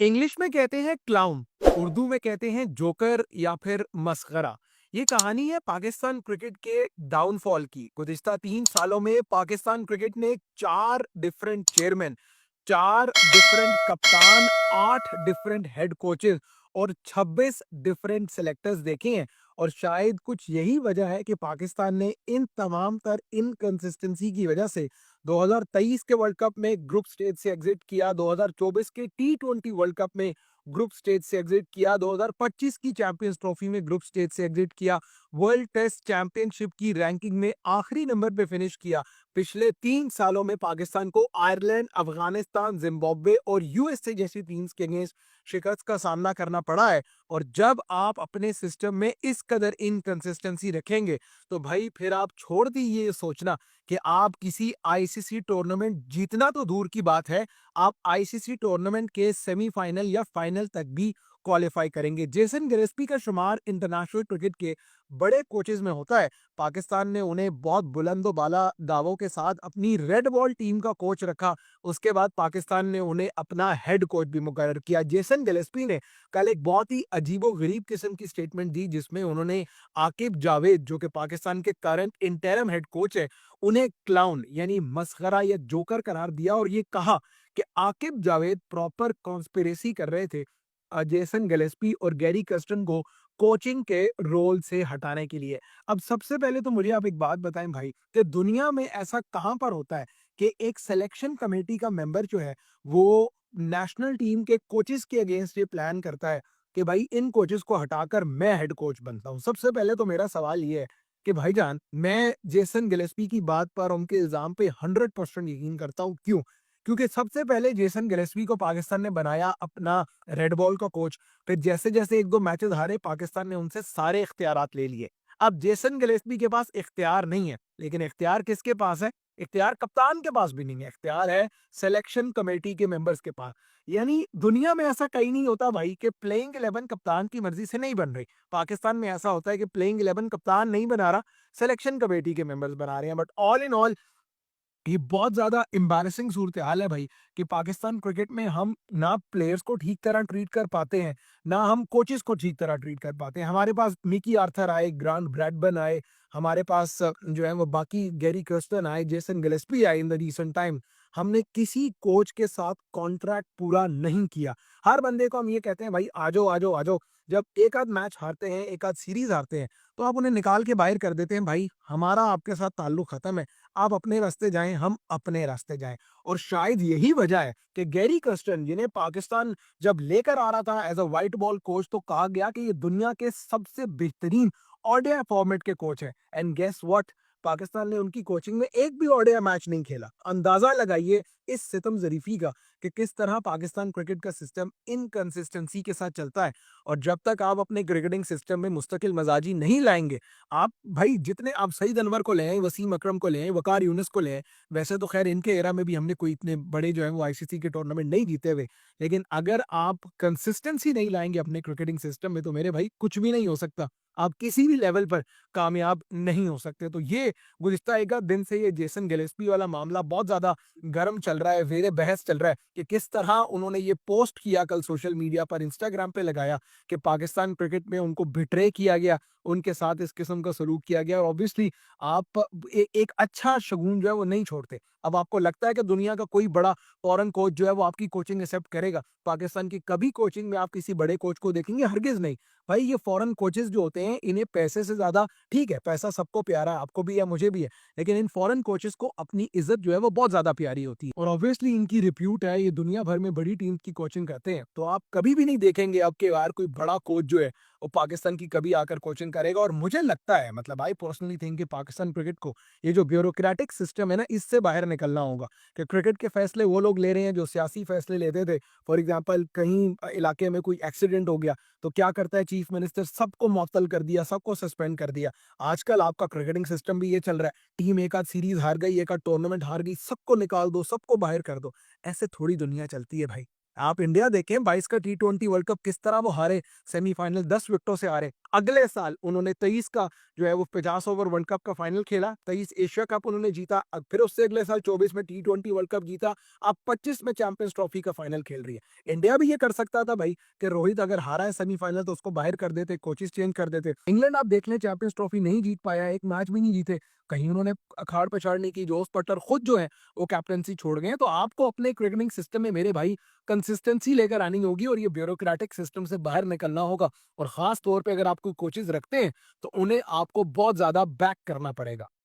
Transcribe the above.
English में कहते हैं क्लाउन, उर्दू में कहते हैं जोकर या फिर मस्खरा। ये कहानी है पाकिस्तान क्रिकेट के डाउनफॉल की। गुज़िश्ता 3 सालों में पाकिस्तान क्रिकेट ने 4 डिफरेंट चेयरमैन, 4 डिफरेंट कप्तान, 8 डिफरेंट हेड कोचेस और 26 डिफरेंट सेलेक्टर्स देखे हैं। और शायद कुछ यही वजह है कि पाकिस्तान ने इन तमाम तर इनकंसिस्टेंसी की वजह से 2023 के वर्ल्ड कप में ग्रुप स्टेज से एग्जिट किया, 2024 के टी20 वर्ल्ड कप में ग्रुप स्टेज से एग्जिट किया, 2025 की चैंपियंस ट्रॉफी में ग्रुप स्टेज से एग्जिट किया, वर्ल्ड टेस्ट चैंपियनशिप की रैंकिंग में आखिरी नंबर पे फिनिश किया। पिछले 3 सालों में पाकिस्तान को आयरलैंड, अफगानिस्तान, जिम्बाब्वे और यूएसए जैसी टीम्स के अगेंस्ट शिकस्त का सामना करना पड़ा है। और जब आप अपने सिस्टम में इस कदर इनकंसिस्टेंसी रखेंगे तो भाई फिर आप छोड़ दीजिए ये सोचना कि आप किसी आईसीसी टूर्नामेंट, जीतना तो दूर की बात है, आप आईसीसी टूर्नामेंट के सेमीफाइनल या फाइनल तक भी क्वालिफाई करेंगे। जेसन गिलेस्पी का शुमार इंटरनेशनल क्रिकेट के बड़े कोचेस में होता है। पाकिस्तान ने उन्हें बहुत बुलंदो बाला दावों के साथ अपनी रेड बॉल टीम का कोच रखा। उसके बाद पाकिस्तान ने उन्हें अपना हेड कोच भी मुकर्रर किया। जेसन गिलेस्पी ने कल एक बहुत ही अजीबो-गरीब किस्म की स्टेटमेंट दी, जिसमें उन्होंने आकिब जावेद, जो कि पाकिस्तान के करंट इंटरिम हेड कोच है, उन्हें क्लाउन यानी मसखरा या जोकर करार दिया और ये कहा कि आकिब जावेद प्रॉपर कॉन्स्पिरेसी कर रहे थे जेसन गिलेस्पी और गैरी कर्स्टन को कोचिंग के रोल से हटाने के लिए। अब सबसे पहले तो मुझे आप एक बात बताएं भाई, कि दुनिया में ऐसा कहां पर होता है कि एक सिलेक्शन कमेटी का मेंबर जो है वो नेशनल टीम के कोचेस के अगेंस्ट ये प्लान करता है कि भाई इन कोचेस को हटाकर मैं हेड कोच बनता हूं। सबसे पहले तो मेरा सवाल ये है कि भाईजान, मैं जेसन गिलेस्पी की बात पर, उनके इल्जाम पे 100% यकीन करता हूँ। क्यों? क्योंकि सबसे पहले जेसन गिलेस्पी को पाकिस्तान ने बनाया अपना रेड बॉल का कोच। फिर जैसे-जैसे 1-2 मैचेस हारे, पाकिस्तान ने उनसे सारे इख्तियारात ले लिए। अब जेसन गिलेस्पी के पास इख्तियार नहीं है, लेकिन इख्तियार किसके पास है? इख्तियार कप्तान के पास भी नहीं है, इख्तियार है सिलेक्शन कमेटी के मेंबर्स के पास। यानी दुनिया में ऐसा कहीं नहीं होता भाई कि प्लेइंग 11 कप्तान की मर्जी से नहीं बन रही। पाकिस्तान में ऐसा होता है कि प्लेइंग 11 कप्तान नहीं बना रहा, सिलेक्शन कमेटी के मेंबर्स बना रहे हैं। बट ऑल इन ऑल ये बहुत ज़्यादा एम्बैरेसिंग सूरत-ए-हाल है भाई, कि पाकिस्तान क्रिकेट में हम ना प्लेयर्स को ठीक तरह ट्रीट कर पाते हैं, ना हम कोचेस को ठीक तरह ट्रीट कर पाते हैं। हमारे पास मिकी आर्थर आए, ग्रांट ब्रैडबर्न आए, हमारे पास जो है वो बाकी गैरी कर्स्टन आए, जेसन गिलेस्पी आए इन द रिसेंट टाइम। हमने किसी कोच के साथ कॉन्ट्रैक्ट पूरा नहीं किया। हर बंदे को हम ये कहते हैं भाई आ जाओ, आ जाओ, आ जाओ। जब एक आध मैच हारते हैं, एक आध सीरीज़ हारते हैं, तो आप उन्हें निकाल के बाहर कर देते हैं। भाई हमारा आपके साथ ताल्लुक खत्म है। आप अपने रास्ते जाएँ, हम अपने रास्ते जाएँ। और शायद यही वजह है कि गैरी कर्स्टन, जिन्हें पाकिस्तान जब लेकर आ रहा था as a white ball coach, तो कहा गया कि ये दुनिया के सबसे बेहतरीन ओडीआई फॉर्मेट के कोच हैं। And guess what? पाकिस्तान ने उनकी कोचिंग में एक भी ओडीआई मैच नहीं खेला। अंदाज़ा लगाइए इस सितम ज़रीफ़ी का कि किस तरह पाकिस्तान क्रिकेट का सिस्टम इनकंसिस्टेंसी के साथ चलता है। और जब तक आप अपने क्रिकेटिंग सिस्टम में मुस्तकिल मज़ाजी नहीं लाएँगे, आप भाई जितने आप सईद अनवर को ले आएँ, वसीम अकरम को ले आएँ, वकार यूनिस को ले आएँ, वैसे तो ख़ैर इनके एरा में भी हमने कोई इतने बड़े जो हैं वो आईसीसी के टूर्नामेंट नहीं जीते हुए। लेकिन अगर आप कंसिस्टेंसी नहीं लाएँगे अपने क्रिकेटिंग सिस्टम में, तो मेरे भाई कुछ भी नहीं हो सकता। आप किसी भी लेवल पर कामयाब नहीं हो सकते। तो ये गुज़िश्ता 1 आध दिन से ये जेसन गिलेस्पी वाला मामला बहुत ज़्यादा गर्म चल रहा है, ज़ेरे बहस चल रहा है कि किस तरह उन्होंने ये पोस्ट किया कल सोशल मीडिया पर, इंस्टाग्राम पे लगाया कि पाकिस्तान क्रिकेट में उनको बिट्रे किया गया, उनके साथ इस किस्म का सलूक किया गया। और ऑब्वियसली आप एक अच्छा शगुन जो है वो नहीं छोड़ते। अब आपको लगता है कि दुनिया का कोई बड़ा फॉरेन कोच जो है वो आपकी कोचिंग एक्सेप्ट करेगा? पाकिस्तान की कभी कोचिंग में आप किसी बड़े कोच को देखेंगे? हरगिज़ नहीं। भाई ये फॉरेन कोचेज़ जो होते हैं, इन्हें पैसे से ज़्यादा, ठीक है, पैसा सबको प्यारा है, आपको भी है, मुझे भी है। लेकिन इन फॉरेन कोचेज़ को अपनी इज़्ज़त जो है वो बहुत ज़्यादा प्यारी होती है। और ऑब्वियसली इनकी रिप्यूट है, ये दुनिया भर में बड़ी टीम्स की कोचिंग करते हैं। तो आप कभी भी नहीं देखेंगे अब कि यार कोई बड़ा कोच जो है वो पाकिस्तान की कभी आकर कोचिंग करेगा। और मुझे लगता है, मतलब आई पर्सनली थिंक कि पाकिस्तान क्रिकेट को ये जो ब्यूरोक्रेटिक सिस्टम है ना, इससे बाहर निकलना होगा। कि क्रिकेट के फैसले वो लोग ले रहे हैं जो सियासी फैसले लेते थे। फॉर एग्जांपल कहीं इलाके में कोई एक्सीडेंट हो गया, तो क्या करता है चीफ मिनिस्टर? सबको मुअत्तल कर दिया, सबको सस्पेंड कर दिया। आजकल आपका क्रिकेटिंग सिस्टम भी ये चल रहा है। टीम एक आध सीरीज हार गई, एक आध टूर्नामेंट हार गई, सबको निकाल दो, सबको बाहर कर दो। ऐसे थोड़ी दुनिया चलती है भाई। आप इंडिया देखें 22 का टी20 वर्ल्ड कप किस तरह वो हारे, सेमीफाइनल 10 विकेटों से हारे। अगले साल उन्होंने 23 का जो है वो 50 ओवर वर्ल्ड कप का फाइनल खेला, 23 एशिया कप उन्होंने जीता, फिर उससे अगले साल 24 में टी20 वर्ल्ड कप जीता, अब 25 में चैंपियंस ट्रॉफी का फाइनल खेल रही है। इंडिया भी ये कर सकता था भाई कि रोहित अगर हारा है सेमीफाइनल तो उसको बाहर कर देते, कोचेस चेंज कर देते। इंग्लैंड आप देख लें चैंपियंस ट्रॉफी नहीं जीत पाया, एक मैच भी नहीं जीते, कहीं उन्होंने अखाड़ पछाड़ नहीं की। जोस बटलर खुद जो है वो कैप्टनसी छोड़ गए हैं। तो आपको अपने क्रिकेटिंग सिस्टम में मेरे भाई कंसिस्टेंसी लेकर आनी होगी और ये ब्यूरोक्रेटिक सिस्टम से बाहर निकलना होगा। और खास तौर पे अगर आप कोई कोचेस रखते हैं तो उन्हें आपको बहुत ज्यादा बैक करना पड़ेगा।